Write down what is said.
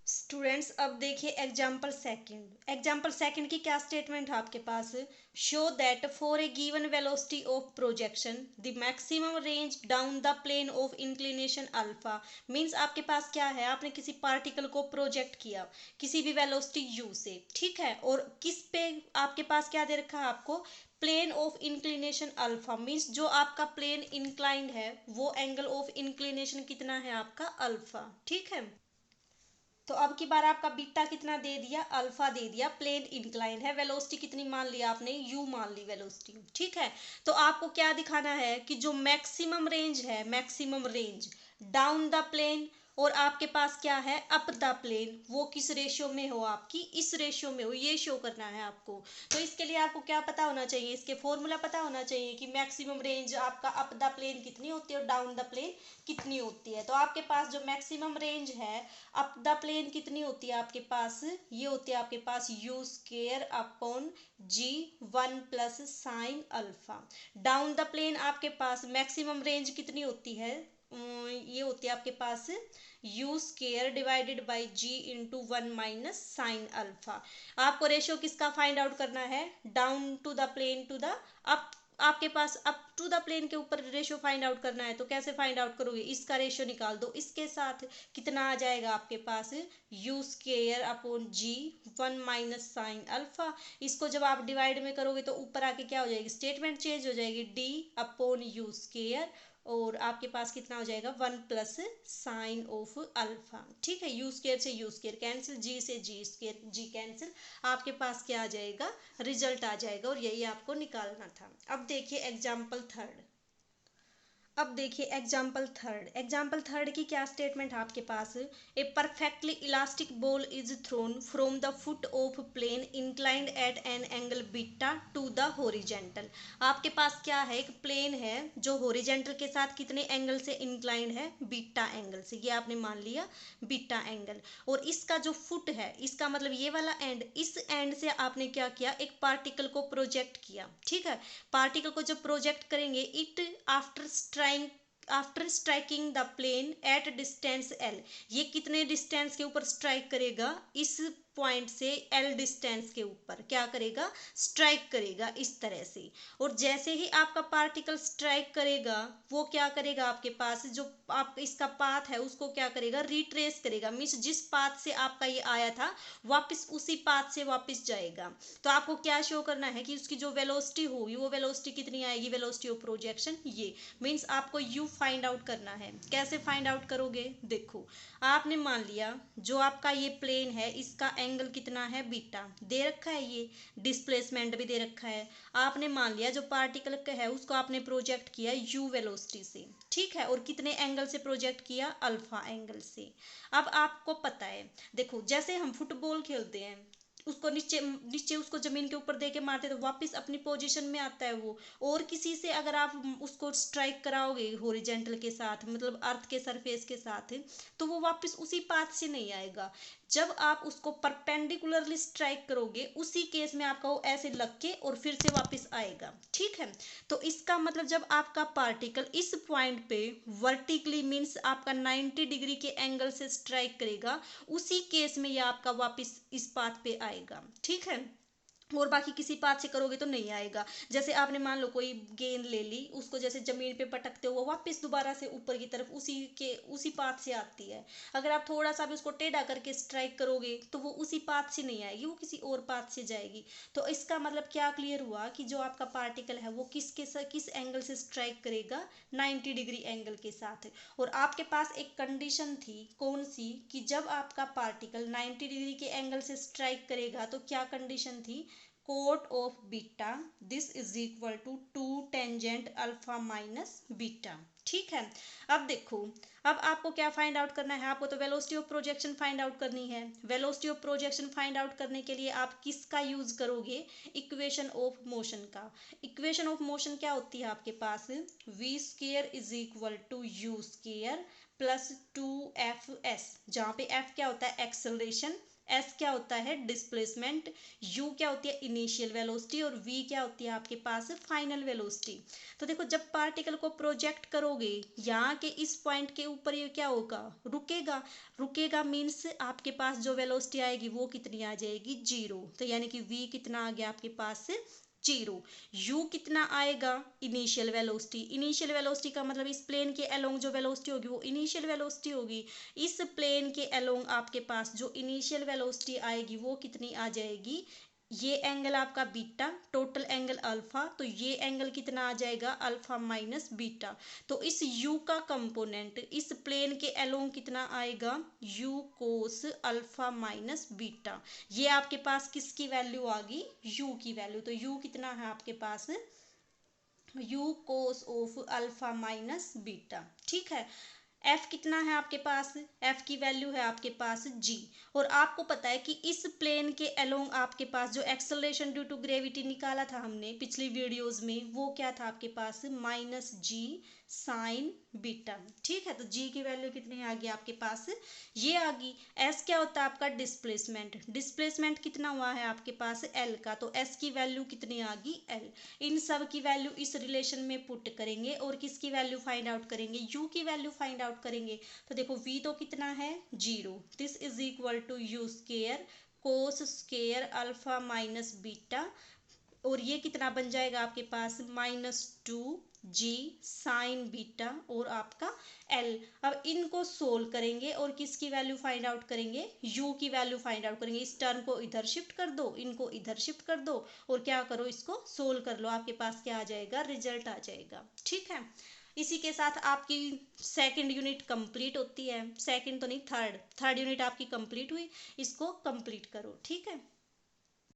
Students अब देखिए example second की क्या स्टेटमेंट है आपके पास। Show that for a given velocity of projection the maximum range down the plane of inclination alpha. Means आपके पास क्या है, आपने किसी पार्टिकल को प्रोजेक्ट किया किसी भी वेलोसिटी u से, ठीक है, और किस पे आपके पास क्या दे रखा है आपको, plane of inclination alpha. Means जो आपका प्लेन इंक्लाइंड है वो एंगल ऑफ इंक्लिनेशन कितना है आपका, अल्फा, ठीक है। तो अब की बार आपका बीटा कितना दे दिया, अल्फा दे दिया, प्लेन इंक्लाइन है, वेलोसिटी कितनी मान लिया आपने, यू मान ली वेलोसिटी, ठीक है। तो आपको क्या दिखाना है कि जो मैक्सिमम रेंज है, maximum range down the plane, और आपके पास क्या है अप द प्लेन, वो किस रेशियो में हो, आपकी इस रेशियो में हो, ये शो करना है आपको। तो इसके लिए आपको क्या पता होना चाहिए, इसके फॉर्मूला पता होना चाहिए कि मैक्सिमम रेंज आपका अप द प्लेन कितनी होती है और डाउन द प्लेन कितनी होती है। तो आपके पास जो मैक्सिमम रेंज है अप द प्लेन कितनी होती है आपके पास, ये होती है आपके पास u square upon g 1 + sine alpha. Down the plane आपके पास मैक्सिमम रेंज कितनी होती है, ये होती है आपके पास u square divided by g into 1 - sine alpha. आपको रेशियो किसका फाइंड आउट करना है, down to the plane to the up, आपके पास अप टू द प्लेन के ऊपर रेशियो फाइंड आउट करना है। तो कैसे फाइंड आउट करोगे, इसका रेशियो निकाल दो, इसके साथ कितना आ जाएगा आपके पास, u square upon g 1 - sine alpha. इसको जब आप डिवाइड में करोगे तो ऊपर आके क्या हो जाएगी, स्टेटमेंट चेंज हो जाएगी, डी अपॉन यू स्केयर, और आपके पास कितना हो जाएगा 1 + साइन ऑफ अल्फा, ठीक है। यू स्केयर से यू स्केयर कैंसिल, जी से जी स्केयर जी कैंसिल, आपके पास क्या आ जाएगा, रिजल्ट आ जाएगा, और यही आपको निकालना था। अब देखिए एग्जाम्पल थर्ड की क्या स्टेटमेंट है आपके पास। A perfectly elastic ball is thrown from the foot of plane inclined at an angle beta to the horizontal. आपके पास क्या है, एक प्लेन है जो होरिजेंटल के साथ कितने एंगल से इंक्लाइंड है, बीटा एंगल से, ये आपने मान लिया बीटा एंगल। और इसका जो फुट है, इसका मतलब ये वाला एंड, इस एंड से आपने क्या किया, एक पार्टिकल को प्रोजेक्ट किया, ठीक है। पार्टिकल को जब प्रोजेक्ट करेंगे, it after striking the plane at distance L, ये कितने डिस्टेंस के ऊपर स्ट्राइक करेगा, इस पॉइंट से एल डिस्टेंस के ऊपर क्या करेगा, स्ट्राइक करेगा इस तरह से। और जैसे ही आपका पार्टिकल स्ट्राइक करेगा, वो क्या करेगा, आपके पास जो आप इसका पाथ है उसको क्या करेगा, रिट्रेस करेगा। मीन्स जिस पाथ से आपका ये आया था वापस उसी पाथ से वापस जाएगा। तो आपको क्या शो करना है कि उसकी जो वेलोसिटी होगी वो वेलोसिटी कितनी आएगी, वेलोसिटी ऑफ प्रोजेक्शन, ये मीन्स आपको यू फाइंड आउट करना है। कैसे फाइंड आउट करोगे, देखो आपने मान लिया जो आपका ये प्लेन है इसका एंगल कितना है, बीटा दे रखा है, ये डिस्प्लेसमेंट भी दे रखा है। आपने मान लिया जो पार्टिकल है उसको आपने प्रोजेक्ट किया यू वेलोसिटी से, ठीक है, और कितने एंगल से प्रोजेक्ट किया, अल्फा एंगल से। अब आपको पता है, देखो जैसे हम फुटबॉल खेलते हैं, उसको नीचे नीचे उसको जमीन के ऊपर दे के मारते तो वापस अपनी पोजीशन में आता है वो। और किसी से अगर आप उसको स्ट्राइक कराओगे हॉरिजॉन्टल के साथ, मतलब अर्थ के सरफेस के साथ, तो वो वापस उसी पाथ से नहीं आएगा। जब आप उसको परपेंडिकुलरली स्ट्राइक करोगे उसी केस में आपका वो ऐसे लग के और फिर से वापस आएगा, ठीक है। तो इसका मतलब जब आपका पार्टिकल इस पॉइंट पे वर्टिकली मीन्स आपका 90 डिग्री के एंगल से स्ट्राइक करेगा, उसी केस में ये आपका वापस इस पाथ पे आएगा, ठीक है। और बाकी किसी पाथ से करोगे तो नहीं आएगा। जैसे आपने मान लो कोई गेंद ले ली, उसको जैसे जमीन पे पटकते हो वो वापस दोबारा से ऊपर की तरफ उसी पाथ से आती है। अगर आप थोड़ा सा भी उसको टेढ़ा करके स्ट्राइक करोगे तो वो उसी पाथ से नहीं आएगी, वो किसी और पाथ से जाएगी। तो इसका मतलब क्या क्लियर हुआ कि जो आपका पार्टिकल है वो किस एंगल से स्ट्राइक करेगा, 90 डिग्री एंगल के साथ। और आपके पास एक कंडीशन थी, कौन सी, कि जब आपका पार्टिकल 90 डिग्री के एंगल से स्ट्राइक करेगा तो क्या कंडीशन थी, cot of beta this is equal to 2 tangent alpha minus beta, ठीक है। अब देखो, अब आपको क्या फाइंड आउट करना है, आपको तो velocity of projection find out करनी है। Velocity of projection find out करने के लिए आप किसका यूज करोगे, इक्वेशन ऑफ मोशन का। इक्वेशन ऑफ मोशन क्या होती है आपके पास, v square is equal to u square plus 2fs, जहाँ पे f क्या होता है, एक्सेलरेशन, एस क्या होता है डिस्प्लेसमेंट, यू क्या होती है इनिशियल वेलोसिटी और वी क्या होती है आपके पास फाइनल वेलोसिटी। तो देखो जब पार्टिकल को प्रोजेक्ट करोगे यहाँ के इस पॉइंट के ऊपर ये क्या होगा, रुकेगा। रुकेगा मीन्स आपके पास जो वेलोसिटी आएगी वो कितनी आ जाएगी, जीरो। तो यानी कि वी कितना आ गया आपके पास, जीरो। u कितना आएगा, इनिशियल वेलोसिटी। इनिशियल वेलोसिटी का मतलब इस प्लेन के अलोंग जो वेलोसिटी होगी वो इनिशियल वेलोसिटी होगी। इस प्लेन के अलोंग आपके पास जो इनिशियल वेलोसिटी आएगी वो कितनी आ जाएगी, ये एंगल आपका बीटा, टोटल एंगल अल्फा, तो ये एंगल कितना आ जाएगा, अल्फा माइनस बीटा। तो इस u का कंपोनेंट इस प्लेन के अलोंग कितना आएगा, u cos alpha minus beta. ये आपके पास किसकी वैल्यू आ गई, u की वैल्यू। तो u कितना है आपके पास, u cos of alpha minus beta. ठीक है। f कितना है आपके पास, f की वैल्यू है आपके पास g। और आपको पता है कि इस प्लेन के अलोंग आपके पास जो एक्सेलरेशन ड्यू टू ग्रेविटी निकाला था हमने पिछली वीडियोस में, वो क्या था आपके पास, माइनस जी साइन बीटा। ठीक है। तो g की वैल्यू कितनी आ गई आपके पास, ये आ गई। s क्या होता है आपका डिस्प्लेसमेंट, डिस्प्लेसमेंट कितना हुआ है आपके पास l का, तो s की वैल्यू कितनी आ गई l। इन सब की वैल्यू इस रिलेशन में पुट करेंगे और किसकी वैल्यू फाइंड आउट करेंगे, u की वैल्यू फाइंड आउट करेंगे। तो देखो v तो कितना है, zero. This is equal to u square cos square alpha minus beta, और ये कितना बन जाएगा आपके पास, minus two g sine beta और आपका एल। अब इनको सोल्व करेंगे और किसकी वैल्यू फाइंड आउट करेंगे, u की वैल्यू फाइंड आउट करेंगे। इस टर्म को इधर शिफ्ट कर दो, इनको इधर शिफ्ट कर दो और क्या करो, इसको सोल्व कर लो, आपके पास क्या आ जाएगा, रिजल्ट आ जाएगा। ठीक है। इसी के साथ आपकी सेकंड यूनिट कंप्लीट होती है, सेकंड तो नहीं, थर्ड यूनिट आपकी कंप्लीट हुई। इसको कंप्लीट करो। ठीक है।